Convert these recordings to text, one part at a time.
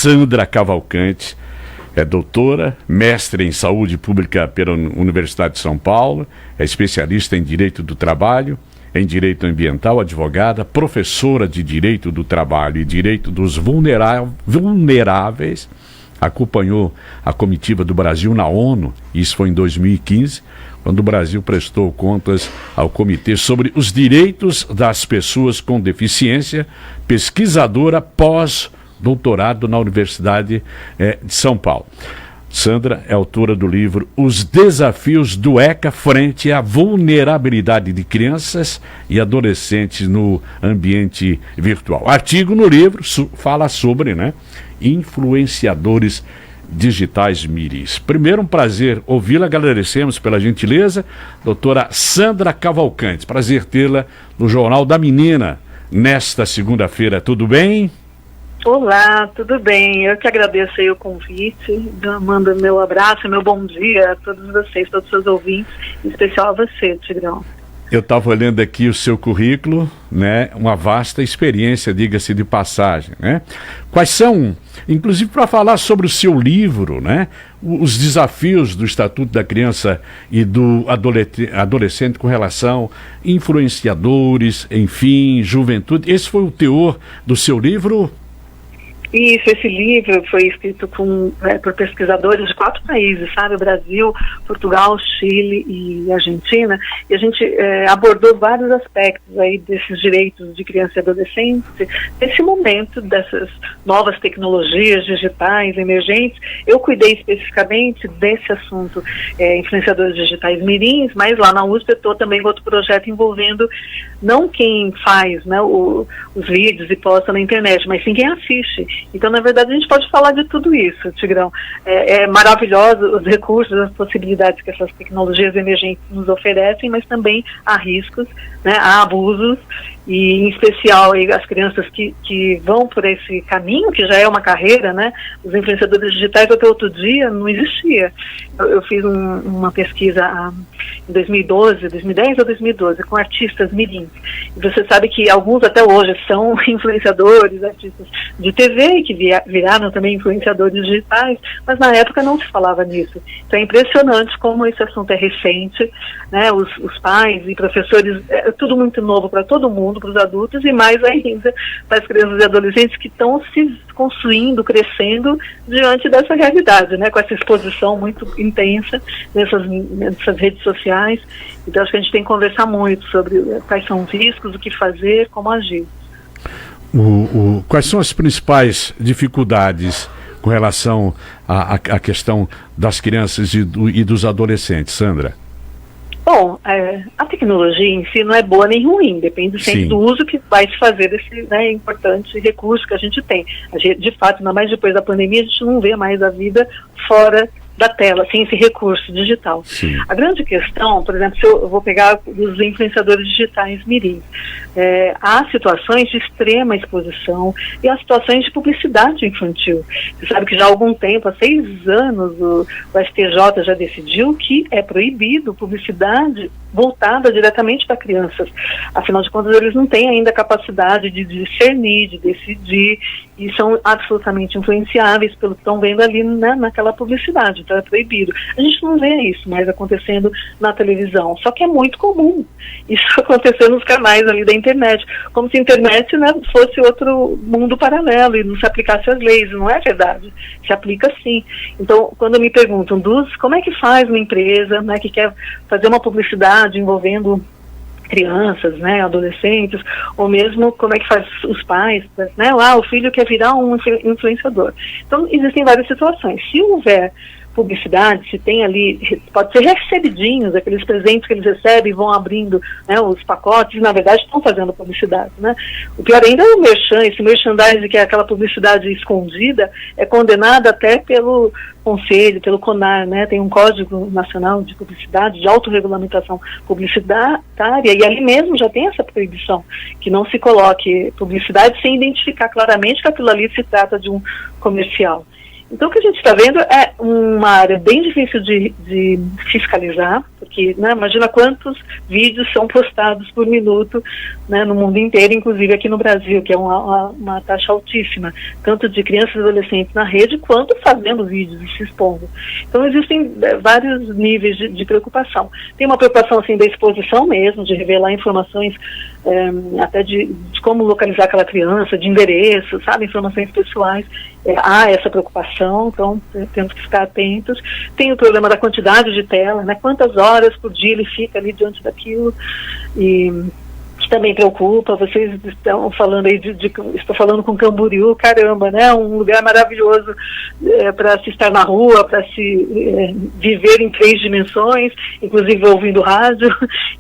Sandra Cavalcante é doutora, mestre em saúde pública pela Universidade de São Paulo, é especialista em direito do trabalho, em direito ambiental, advogada, professora de direito do trabalho e direito dos vulneráveis, acompanhou a comitiva do Brasil na ONU, isso foi em 2015, quando o Brasil prestou contas ao Comitê sobre os Direitos das Pessoas com Deficiência, pesquisadora pós-doutorado na Universidade de São Paulo. Sandra é autora do livro Os Desafios do ECA frente à vulnerabilidade de crianças e adolescentes no ambiente virtual. Artigo no livro fala sobre influenciadores digitais miris. Primeiro, um prazer ouvi-la, agradecemos pela gentileza, doutora Sandra Cavalcante. Prazer tê-la no Jornal da Menina nesta segunda-feira, tudo bem? Olá, tudo bem? Eu que agradeço aí o convite, mando meu abraço, meu bom dia a todos vocês, todos os seus ouvintes, em especial a você, Tigrão. Eu estava olhando aqui o seu currículo, uma vasta experiência, diga-se de passagem, Quais são, inclusive para falar sobre o seu livro, os desafios do Estatuto da Criança e do Adolescente com relação a influenciadores, enfim, juventude. Esse foi o teor do seu livro? Isso, esse livro foi escrito por pesquisadores de 4 países, sabe? Brasil, Portugal, Chile e Argentina. E a gente abordou vários aspectos aí desses direitos de criança e adolescente, nesse momento dessas novas tecnologias digitais emergentes. Eu cuidei especificamente desse assunto, influenciadores digitais mirins, mas lá na USP eu estou também com outro projeto envolvendo não quem faz os vídeos e posta na internet, mas sim quem assiste. Então, na verdade, a gente pode falar de tudo isso, Tigrão. É maravilhoso os recursos, as possibilidades que essas tecnologias emergentes nos oferecem, mas também há riscos, há abusos, e em especial as crianças que vão por esse caminho, que já é uma carreira, os influenciadores digitais até outro dia não existia. Eu fiz uma pesquisa em 2010 ou 2012, com artistas mirins. E você sabe que alguns até hoje são influenciadores, artistas de TV, que viraram também influenciadores digitais, mas na época não se falava nisso. Então é impressionante como esse assunto é recente, os pais e professores, é tudo muito novo para todo mundo, para os adultos e mais ainda para as crianças e adolescentes que estão se construindo, crescendo diante dessa realidade, com essa exposição muito intensa nessas redes sociais. Então acho que a gente tem que conversar muito sobre quais são os riscos, o que fazer, como agir. Quais são as principais dificuldades com relação à questão das crianças e dos adolescentes, Sandra? Bom, a tecnologia em si não é boa nem ruim, depende sempre do uso que vai se fazer desse importante recurso que a gente tem. De fato, ainda mais depois da pandemia, a gente não vê mais a vida fora da tela, sem esse recurso digital. Sim. A grande questão, por exemplo, se eu vou pegar os influenciadores digitais mirins, há situações de extrema exposição e há situações de publicidade infantil. Você sabe que já há algum tempo, há 6 anos, o STJ já decidiu que é proibido publicidade voltada diretamente para crianças. Afinal de contas, eles não têm ainda a capacidade de discernir, de decidir, e são absolutamente influenciáveis pelo que estão vendo ali naquela publicidade. Então é proibido. A gente não vê isso mais acontecendo na televisão, só que é muito comum isso acontecer nos canais ali da internet, como se a internet fosse outro mundo paralelo e não se aplicasse as leis. Não é verdade, se aplica sim. Então, quando me perguntam, como é que faz uma empresa que quer fazer uma publicidade envolvendo crianças, adolescentes, ou mesmo como é que faz os pais, o filho quer virar um influenciador. Então, existem várias situações. Se houver publicidade, se tem ali, pode ser recebidinhos, aqueles presentes que eles recebem, vão abrindo os pacotes, na verdade estão fazendo publicidade. O pior ainda é o merchan, esse merchandising, que é aquela publicidade escondida, é condenada até pelo Conselho, pelo CONAR, tem um Código Nacional de Publicidade, de autorregulamentação publicitária, e ali mesmo já tem essa proibição, que não se coloque publicidade sem identificar claramente que aquilo ali se trata de um comercial. Então, o que a gente está vendo é uma área bem difícil de fiscalizar, porque, né, imagina quantos vídeos são postados por minuto, né, no mundo inteiro, inclusive aqui no Brasil, que é uma taxa altíssima, tanto de crianças e adolescentes na rede, quanto fazendo vídeos e se expondo. Então, existem vários níveis de preocupação. Tem uma preocupação, assim, da exposição mesmo, de revelar informações, até de como localizar aquela criança, de endereço, sabe, informações pessoais. Há essa preocupação, então temos que ficar atentos. Tem o problema da quantidade de tela, né? Quantas horas por dia ele fica ali diante daquilo, e que também preocupa. Vocês estão falando aí estou falando com Camboriú, caramba, né? Um lugar maravilhoso para se estar na rua, para se viver em 3 dimensões, inclusive ouvindo rádio.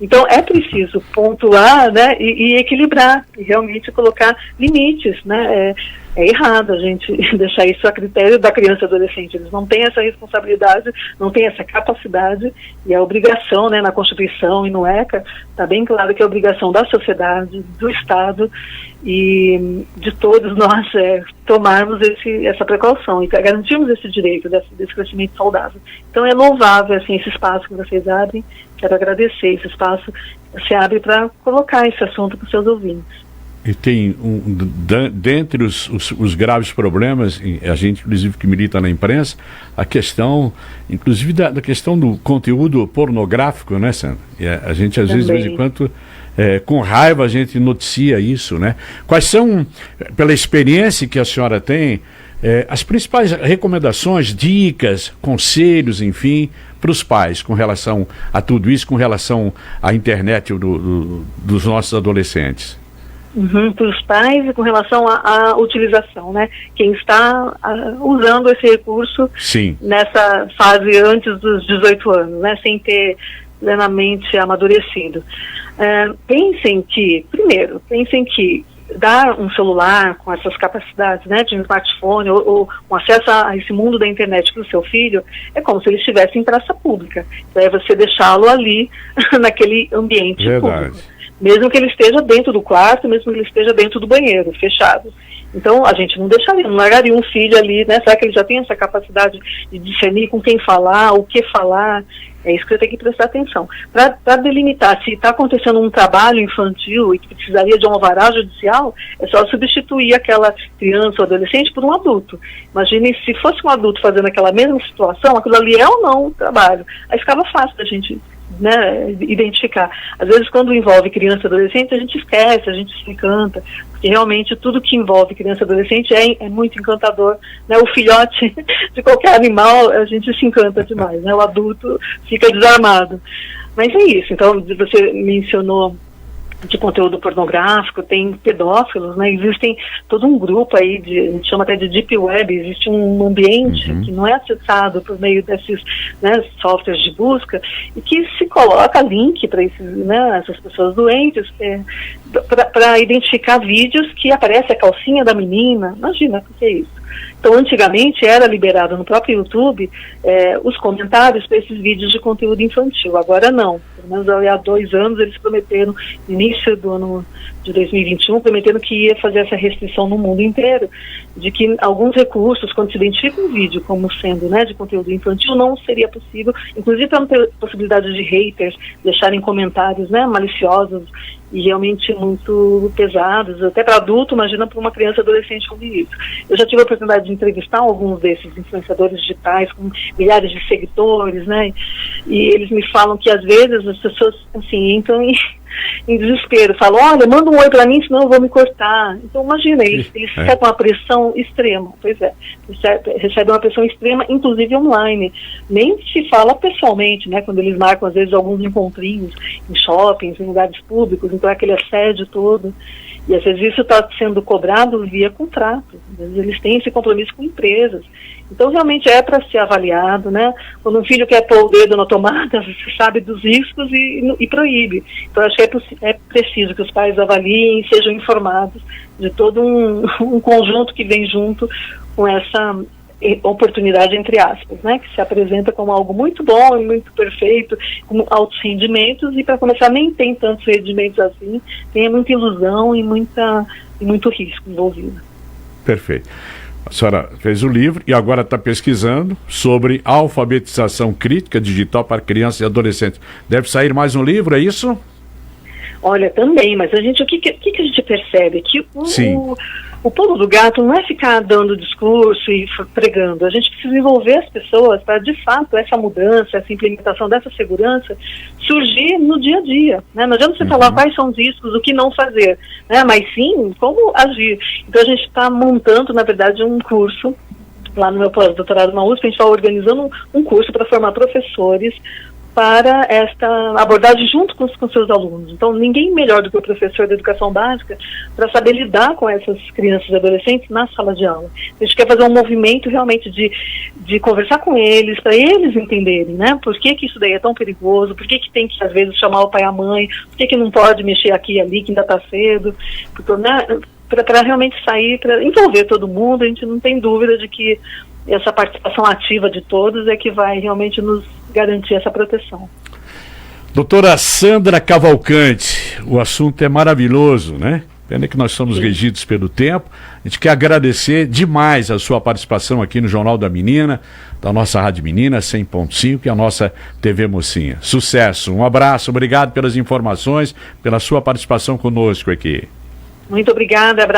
Então é preciso pontuar, né? E equilibrar, e realmente colocar limites, né? É errado a gente deixar isso a critério da criança e adolescente. Eles não têm essa responsabilidade, não têm essa capacidade, e a obrigação, né, na Constituição e no ECA, está bem claro que é a obrigação da sociedade, do Estado e de todos nós tomarmos essa precaução e garantirmos esse direito desse crescimento saudável. Então é louvável, assim, esse espaço que vocês abrem. Quero agradecer esse espaço que se abre para colocar esse assunto para os seus ouvintes. E tem, dentre os graves problemas, a gente, inclusive, que milita na imprensa, a questão, inclusive, da questão do conteúdo pornográfico, né, Sandra? E a gente, às vezes, de vez em quando, com raiva, a gente noticia isso, né? Quais são, pela experiência que a senhora tem, as principais recomendações, dicas, conselhos, enfim, para os pais com relação a tudo isso, com relação à internet dos nossos adolescentes? Para os pais e com relação à utilização, né? Quem está usando esse recurso Sim. nessa fase antes dos 18 anos, né? Sem ter plenamente amadurecido. Pensem que dar um celular com essas capacidades, né, de um smartphone ou um acesso a esse mundo da internet para o seu filho é como se ele estivesse em praça pública. Então é você deixá-lo ali naquele ambiente público. Mesmo que ele esteja dentro do quarto, mesmo que ele esteja dentro do banheiro, fechado. Então, a gente não deixaria, não largaria um filho ali, né? Será que ele já tem essa capacidade de discernir com quem falar, o que falar? É isso que eu tenho que prestar atenção. Para delimitar se está acontecendo um trabalho infantil e que precisaria de um alvará judicial, é só substituir aquela criança ou adolescente por um adulto. Imaginem se fosse um adulto fazendo aquela mesma situação, aquilo ali é ou não um trabalho. Aí ficava fácil da gente, né, identificar. Às vezes, quando envolve criança e adolescente, a gente esquece, a gente se encanta, porque realmente tudo que envolve criança e adolescente é muito encantador, né? O filhote de qualquer animal, a gente se encanta demais, né? O adulto fica desarmado. Mas é isso. Então, você mencionou de conteúdo pornográfico, tem pedófilos, né? Existem todo um grupo aí, a gente chama até de Deep Web, existe um ambiente que não é acessado por meio desses, né, softwares de busca, e que se coloca link para essas pessoas doentes, para identificar vídeos que aparece a calcinha da menina. Imagina o que é isso. Então, antigamente era liberado no próprio YouTube os comentários para esses vídeos de conteúdo infantil. Agora não. Pelo menos há 2 anos eles prometeram, no início do ano de 2021, prometeram que ia fazer essa restrição no mundo inteiro, de que alguns recursos, quando se identifica um vídeo como sendo, né, de conteúdo infantil, não seria possível, inclusive para não ter possibilidade de haters deixarem comentários, né, maliciosos e realmente muito pesados, até para adulto, imagina para uma criança e adolescente ouvir isso. Eu já tive a oportunidade de entrevistar alguns desses influenciadores digitais com milhares de seguidores, né, e eles me falam que às vezes as pessoas, assim, entram em desespero, falam, olha, manda um oi para mim, senão eu vou me cortar. Então imagina, eles recebem uma pressão extrema, recebem uma pressão extrema, inclusive online, nem se fala pessoalmente, né, quando eles marcam às vezes alguns encontrinhos em shoppings, em lugares públicos, então é aquele assédio todo, e às vezes isso está sendo cobrado via contrato, às vezes eles têm esse compromisso com empresas. Então, realmente é para ser avaliado, né? Quando um filho quer pôr o dedo na tomada, você sabe dos riscos e proíbe. Então, acho que é preciso que os pais avaliem e sejam informados de todo um conjunto que vem junto com essa oportunidade, entre aspas, né? Que se apresenta como algo muito bom e muito perfeito, com altos rendimentos, e para começar nem tem tantos rendimentos assim, tem muita ilusão e muito risco envolvido. Perfeito. A senhora fez o livro e agora está pesquisando sobre alfabetização crítica digital para crianças e adolescentes. Deve sair mais um livro, é isso? Olha, também, mas a gente, o que a gente percebe? Que o pulo do gato não é ficar dando discurso e pregando. A gente precisa envolver as pessoas para, de fato, essa mudança, essa implementação dessa segurança surgir no dia a dia. Né? Não adianta você falar quais são os riscos, o que não fazer, né? Mas sim, como agir. Então a gente está montando, na verdade, um curso lá no meu pós-doutorado na USP. A gente está organizando um curso para formar professores para esta abordagem junto com seus alunos. Então, ninguém melhor do que o professor da educação básica para saber lidar com essas crianças e adolescentes na sala de aula. A gente quer fazer um movimento realmente de conversar com eles, para eles entenderem, né? Por que isso daí é tão perigoso, por que tem que, às vezes, chamar o pai e a mãe, por que não pode mexer aqui e ali, que ainda está cedo, porque, né, para realmente sair, para envolver todo mundo. A gente não tem dúvida de que essa participação ativa de todos é que vai realmente nos garantir essa proteção. Doutora Sandra Cavalcante, o assunto é maravilhoso, né? Pena que nós somos regidos pelo tempo. A gente quer agradecer demais a sua participação aqui no Jornal da Menina, da nossa Rádio Menina 100.5 e a nossa TV Mocinha. Sucesso, um abraço, obrigado pelas informações, pela sua participação conosco aqui. Muito obrigada, abraço.